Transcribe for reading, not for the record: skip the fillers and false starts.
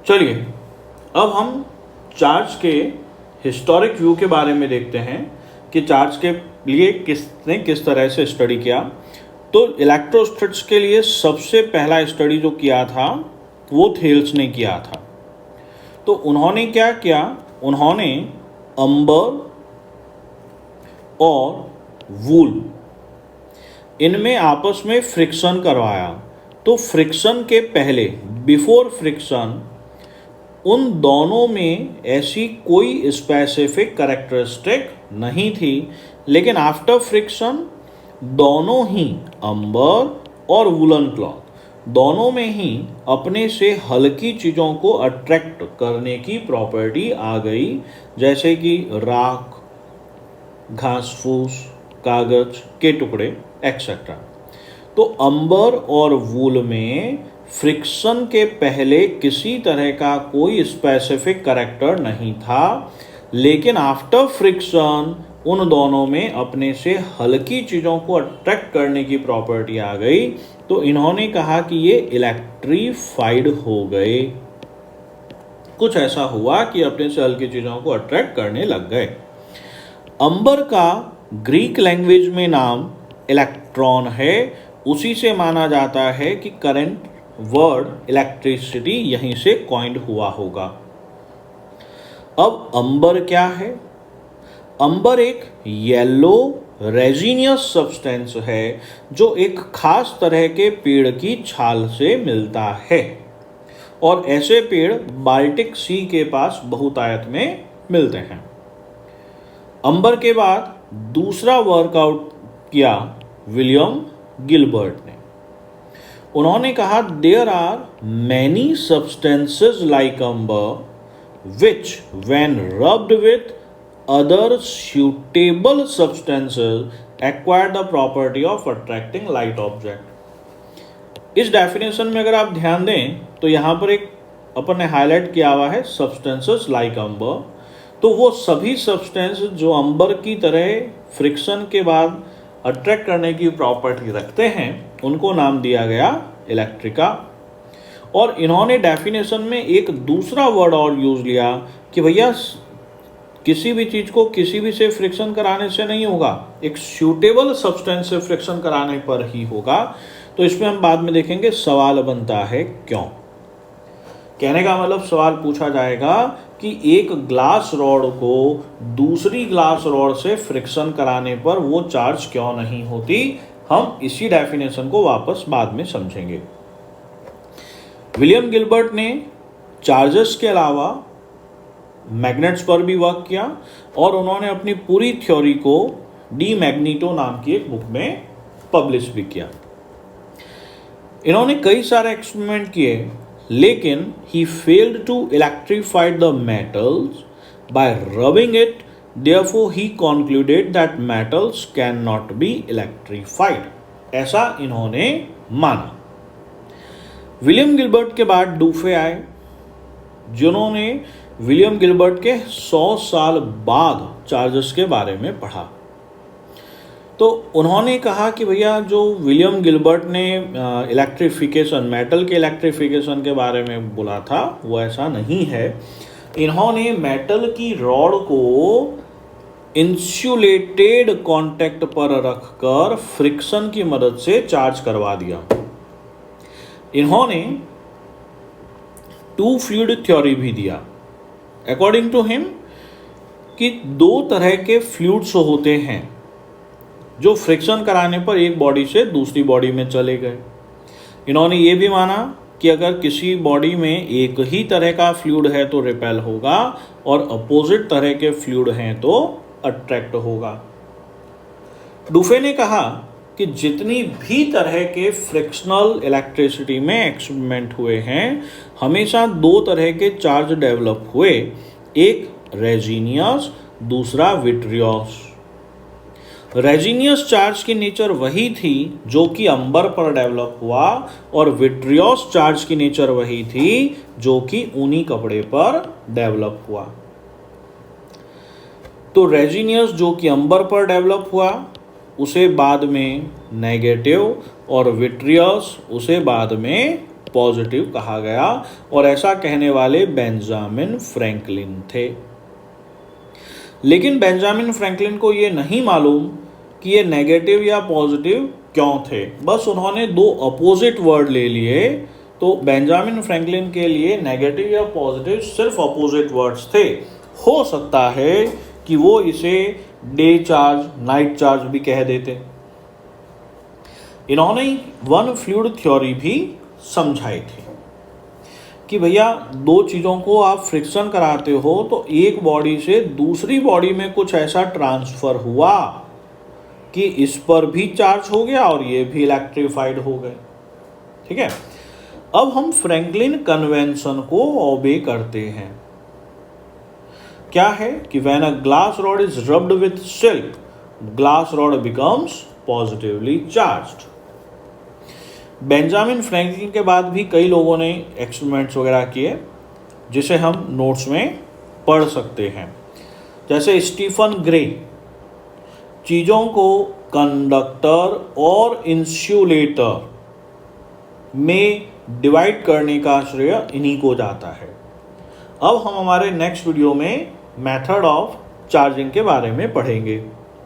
चलिए अब हम चार्ज के हिस्टोरिक व्यू के बारे में देखते हैं कि चार्ज के लिए किसने किस तरह से स्टडी किया। तो इलेक्ट्रोस्टैटिक्स के लिए सबसे पहला स्टडी जो किया था वो थेल्स ने किया था। तो उन्होंने क्या किया, उन्होंने अंबर और वूल इनमें आपस में फ्रिक्शन करवाया। तो फ्रिक्शन के पहले, बिफोर फ्रिक्शन, उन दोनों में ऐसी कोई स्पेसिफिक कैरेक्टरिस्टिक नहीं थी, लेकिन आफ्टर फ्रिक्शन दोनों ही अंबर और वुलन क्लॉथ दोनों में ही अपने से हल्की चीज़ों को अट्रैक्ट करने की प्रॉपर्टी आ गई, जैसे कि राख, घास फूस, कागज के टुकड़े एक्सेट्रा। तो अंबर और वूल में फ्रिक्शन के पहले किसी तरह का कोई स्पेसिफिक कैरेक्टर नहीं था, लेकिन आफ्टर फ्रिक्शन उन दोनों में अपने से हल्की चीज़ों को अट्रैक्ट करने की प्रॉपर्टी आ गई। तो इन्होंने कहा कि ये इलेक्ट्रीफाइड हो गए। कुछ ऐसा हुआ कि अपने से हल्की चीज़ों को अट्रैक्ट करने लग गए। अंबर का ग्रीक लैंग्वेज में नाम इलेक्ट्रॉन है। उसी से माना जाता है कि करंट वर्ड इलेक्ट्रिसिटी यहीं से कॉइंड हुआ होगा। अब अंबर क्या है? अंबर एक येलो रेजिनियस सब्सटेंस है जो एक खास तरह के पेड़ की छाल से मिलता है, और ऐसे पेड़ बाल्टिक सी के पास बहुतायत में मिलते हैं। अंबर के बाद दूसरा वर्कआउट किया विलियम गिलबर्ट ने। उन्होंने कहा there are many substances like amber which when rubbed with other suitable substances acquire the property of attracting light object। इस डेफिनेशन में अगर आप ध्यान दें तो यहाँ पर एक अपन ने हाईलाइट किया हुआ है सब्सटेंसेस लाइक अंबर। तो वो सभी सब्सटेंस जो अंबर की तरह फ्रिक्शन के बाद अट्रैक्ट करने की प्रॉपर्टी रखते हैं उनको नाम दिया गया इलेक्ट्रिका। और इन्होंने डेफिनेशन में एक दूसरा वर्ड और यूज लिया कि भैया किसी भी चीज़ को किसी भी से फ्रिक्शन कराने से नहीं होगा, एक सूटेबल सब्सटेंस से फ्रिक्शन कराने पर ही होगा। तो इसमें हम बाद में देखेंगे सवाल बनता है क्यों। कहने का मतलब सवाल पूछा जाएगा कि एक ग्लास रॉड को दूसरी ग्लास रॉड से फ्रिक्शन कराने पर वो चार्ज क्यों नहीं होती। हम इसी डेफिनेशन को वापस बाद में समझेंगे। विलियम गिलबर्ट ने चार्जेस के अलावा मैग्नेट्स पर भी वर्क किया, और उन्होंने अपनी पूरी थ्योरी को डी मैग्नीटो नाम की एक बुक में पब्लिश भी किया। इन्होंने कई सारे एक्सपेरिमेंट किए, लेकिन he failed to electrify the metals by rubbing it. Therefore he concluded that metals can not be electrified, ऐसा इन्होंने माना। विलियम गिलबर्ट के बाद डूफे आए, जिन्होंने विलियम गिलबर्ट के 100 साल बाद चार्जेस के बारे में पढ़ा। तो उन्होंने कहा कि भैया जो विलियम गिलबर्ट ने इलेक्ट्रिफिकेशन, मेटल के इलेक्ट्रिफिकेशन के बारे में बोला था वो ऐसा नहीं है। इन्होंने मेटल की रॉड को इंसुलेटेड कांटेक्ट पर रखकर फ्रिक्शन की मदद से चार्ज करवा दिया। इन्होंने टू फ्लूइड थ्योरी भी दिया। अकॉर्डिंग टू हिम कि दो तरह के फ्लूइड्स होते हैं जो फ्रिक्शन कराने पर एक बॉडी से दूसरी बॉडी में चले गए। इन्होंने ये भी माना कि अगर किसी बॉडी में एक ही तरह का फ्लूइड है तो रिपेल होगा, और अपोजिट तरह के फ्लूइड हैं तो अट्रैक्ट होगा। डूफे ने कहा कि जितनी भी तरह के फ्रिक्शनल इलेक्ट्रिसिटी में एक्सपेरिमेंट हुए हैं, हमेशा दो तरह के चार्ज डेवलप हुए, एक रेजिनियस, दूसरा विट्रियस। रेजिनियस चार्ज की नेचर वही थी जो कि अंबर पर डेवलप हुआ, और विट्रियस चार्ज की नेचर वही थी जो कि ऊनी कपड़े पर डेवलप हुआ। तो रेजिनियस जो कि अंबर पर डेवलप हुआ उसे बाद में नेगेटिव, और विट्रियस उसे बाद में पॉजिटिव कहा गया और ऐसा कहने वाले बेंजामिन फ्रैंकलिन थे। लेकिन बेंजामिन फ्रैंकलिन को ये नहीं मालूम कि ये नेगेटिव या पॉजिटिव क्यों थे, बस उन्होंने दो अपोजिट वर्ड ले लिए। तो बेंजामिन फ्रैंकलिन के लिए नेगेटिव या पॉजिटिव सिर्फ अपोजिट वर्ड्स थे। हो सकता है कि वो इसे डे चार्ज, नाइट चार्ज भी कह देते। इन्होंने वन फ्लूइड थ्योरी भी समझाई थी कि भैया दो चीज़ों को आप फ्रिक्शन कराते हो तो एक बॉडी से दूसरी बॉडी में कुछ ऐसा ट्रांसफ़र हुआ कि इस पर भी चार्ज हो गया और ये भी इलेक्ट्रीफाइड हो गए। ठीक है, अब हम फ्रैंकलिन कन्वेंशन को ओबे करते हैं। क्या है कि when a glass rod is rubbed with silk, glass rod becomes positively charged. Benjamin Franklin के बाद भी कई लोगों ने एक्सपेरिमेंट्स वगैरह किए जिसे हम नोट्स में पढ़ सकते हैं। जैसे स्टीफन ग्रे चीज़ों को कंडक्टर और इंसुलेटर में डिवाइड करने का श्रेय इन्हीं को जाता है। अब हम हमारे नेक्स्ट वीडियो में मेथड ऑफ चार्जिंग के बारे में पढ़ेंगे।